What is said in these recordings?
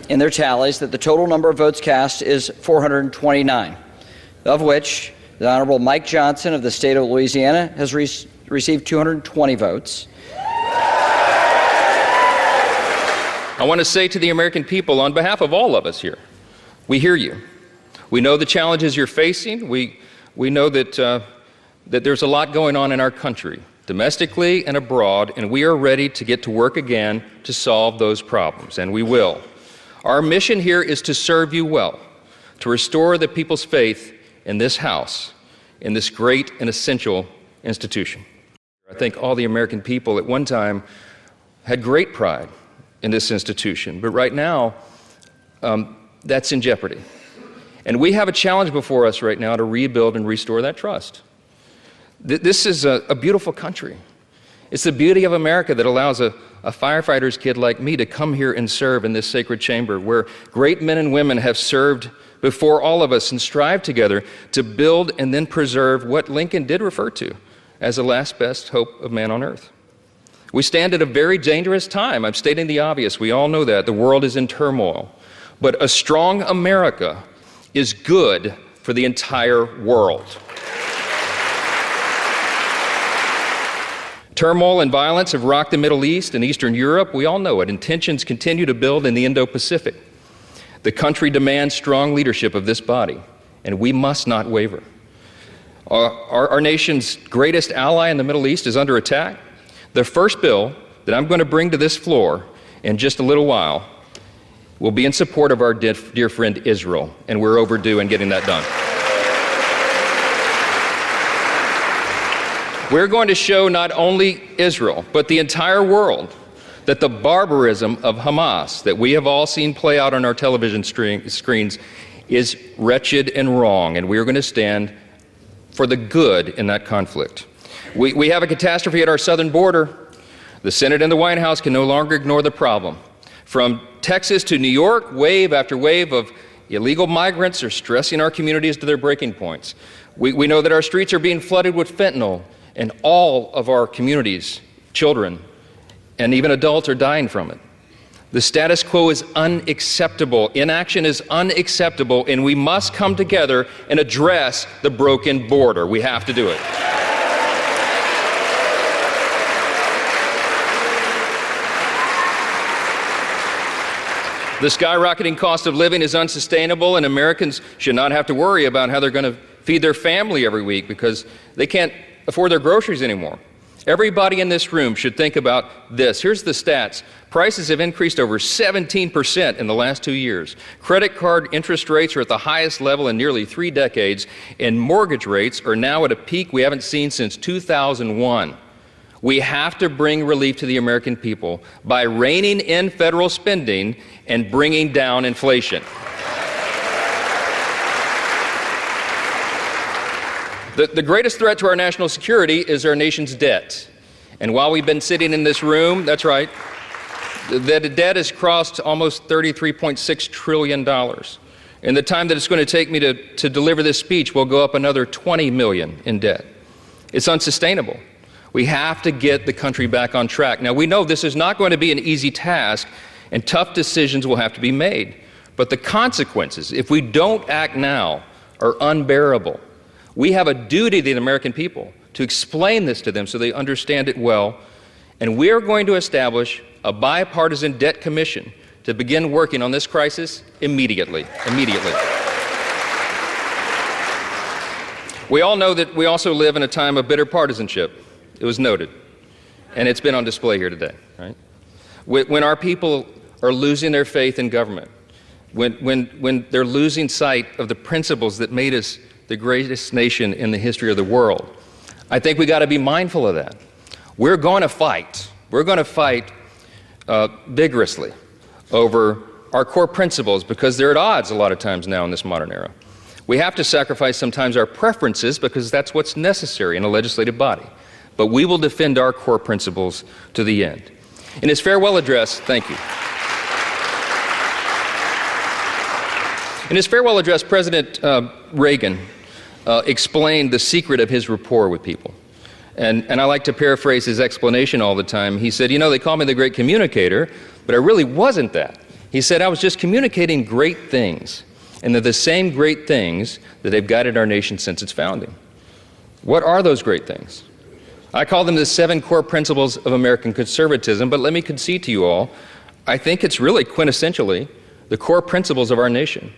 in their tallies that the total number of votes cast is 429, of which the Honorable Mike Johnson of the state of Louisiana has received 220 votes. I want to say to the American people, on behalf of all of us here, we hear you. We know the challenges you're facing. We know that there's a lot going on in our country, domestically and abroad, and we are ready to get to work again to solve those problems, and we will. Our mission here is to serve you well, to restore the people's faith in this House, in this great and essential institution. I think all the American people at one time had great pride in this institution, but right now, that's in jeopardy. And we have a challenge before us right now to rebuild and restore that trust. This is a beautiful country. It's the beauty of America that allows a firefighter's kid like me to come here and serve in this sacred chamber where great men and women have served before all of us and strive together to build and then preserve what Lincoln did refer to as the last best hope of man on earth. We stand at a very dangerous time. I'm stating the obvious. We all know that. The world is in turmoil. But a strong America is good for the entire world. Turmoil and violence have rocked the Middle East and Eastern Europe. We all know it, and tensions continue to build in the Indo-Pacific. The country demands strong leadership of this body, and we must not waver. Our nation's greatest ally in the Middle East is under attack. The first bill that I'm going to bring to this floor in just a little while will be in support of our dear friend Israel, and we're overdue in getting that done. We're going to show not only Israel, but the entire world that the barbarism of Hamas that we have all seen play out on our television screens is wretched and wrong, and we are going to stand for the good in that conflict. We have a catastrophe at our southern border. The Senate and the White House can no longer ignore the problem. From Texas to New York, wave after wave of illegal migrants are stressing our communities to their breaking points. We know that our streets are being flooded with fentanyl, and all of our communities, children, and even adults are dying from it. The status quo is unacceptable. Inaction is unacceptable, and we must come together and address the broken border. We have to do it. The skyrocketing cost of living is unsustainable, and Americans should not have to worry about how they're going to feed their family every week because they can't afford their groceries anymore. Everybody in this room should think about this. Here's the stats. Prices have increased over 17% in the last 2 years. Credit card interest rates are at the highest level in nearly 3 decades, and mortgage rates are now at a peak we haven't seen since 2001. We have to bring relief to the American people by reining in federal spending and bringing down inflation. The greatest threat to our national security is our nation's debt. And while we've been sitting in this room, that's right, the debt has crossed almost $33.6 trillion. In the time that it's going to take me to deliver this speech, we'll go up another $20 million in debt. It's unsustainable. We have to get the country back on track. Now, we know this is not going to be an easy task, and tough decisions will have to be made. But the consequences, if we don't act now, are unbearable. We have a duty to the American people to explain this to them so they understand it well. And we are going to establish a bipartisan debt commission to begin working on this crisis immediately. We all know that we also live in a time of bitter partisanship. It was noted, and it's been on display here today, right? When our people are losing their faith in government, when they're losing sight of the principles that made us the greatest nation in the history of the world, I think we got to be mindful of that. We're going to fight. We're going to fight vigorously over our core principles because they're at odds a lot of times now in this modern era. We have to sacrifice sometimes our preferences because that's what's necessary in a legislative body. But we will defend our core principles to the end. In his farewell address, thank you. In his farewell address, President Reagan explained the secret of his rapport with people. And I like to paraphrase his explanation all the time. He said, you know, they call me the great communicator, but I really wasn't that. He said, I was just communicating great things, and they're the same great things that have guided our nation since its founding. What are those great things? I call them the 7 core principles of American conservatism, but let me concede to you all, I think it's really quintessentially the core principles of our nation.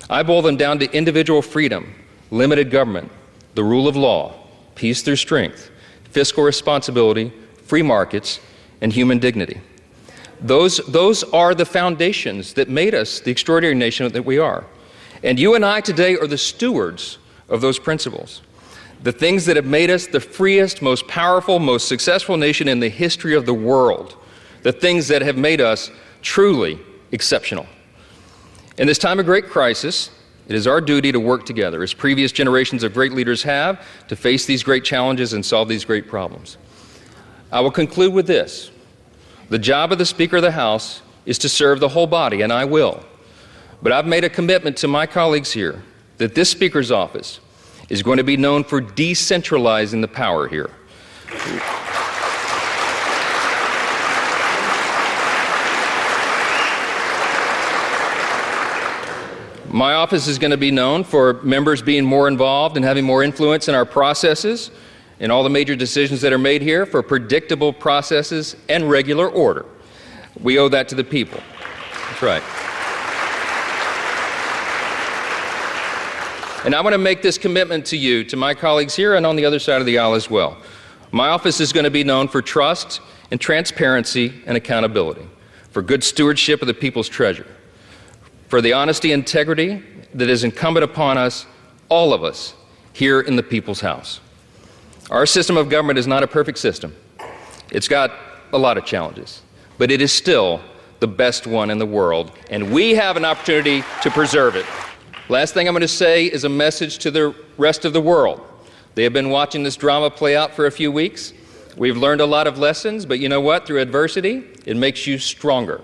I boil them down to individual freedom, limited government, the rule of law, peace through strength, fiscal responsibility, free markets, and human dignity. Those are the foundations that made us the extraordinary nation that we are. And you and I today are the stewards of those principles. The things that have made us the freest, most powerful, most successful nation in the history of the world. The things that have made us truly exceptional. In this time of great crisis, it is our duty to work together, as previous generations of great leaders have, to face these great challenges and solve these great problems. I will conclude with this. The job of the Speaker of the House is to serve the whole body, and I will. But I've made a commitment to my colleagues here that this Speaker's office is going to be known for decentralizing the power here. My office is going to be known for members being more involved and having more influence in our processes and all the major decisions that are made here, for predictable processes and regular order. We owe that to the people. That's right. And I want to make this commitment to you, to my colleagues here and on the other side of the aisle as well. My office is going to be known for trust and transparency and accountability, for good stewardship of the people's treasure, for the honesty and integrity that is incumbent upon us, all of us, here in the people's house. Our system of government is not a perfect system. It's got a lot of challenges, but it is still the best one in the world, and we have an opportunity to preserve it. Last thing I'm going to say is a message to the rest of the world. They have been watching this drama play out for a few weeks. We've learned a lot of lessons, but you know what? Through adversity, it makes you stronger.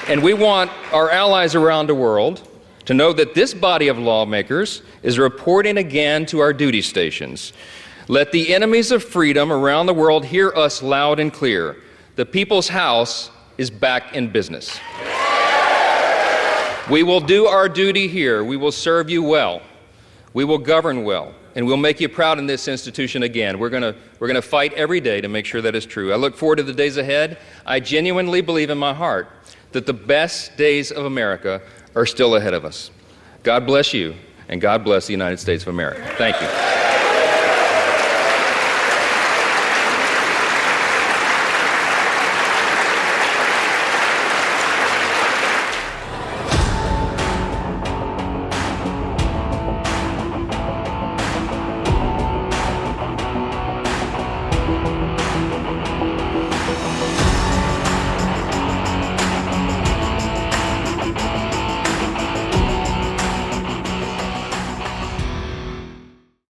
And we want our allies around the world to know that this body of lawmakers is reporting again to our duty stations. Let the enemies of freedom around the world hear us loud and clear. The People's House is back in business. We will do our duty here. We will serve you well. We will govern well. And we'll make you proud in this institution again. We're going to fight every day to make sure that is true. I look forward to the days ahead. I genuinely believe in my heart that the best days of America are still ahead of us. God bless you, and God bless the United States of America. Thank you.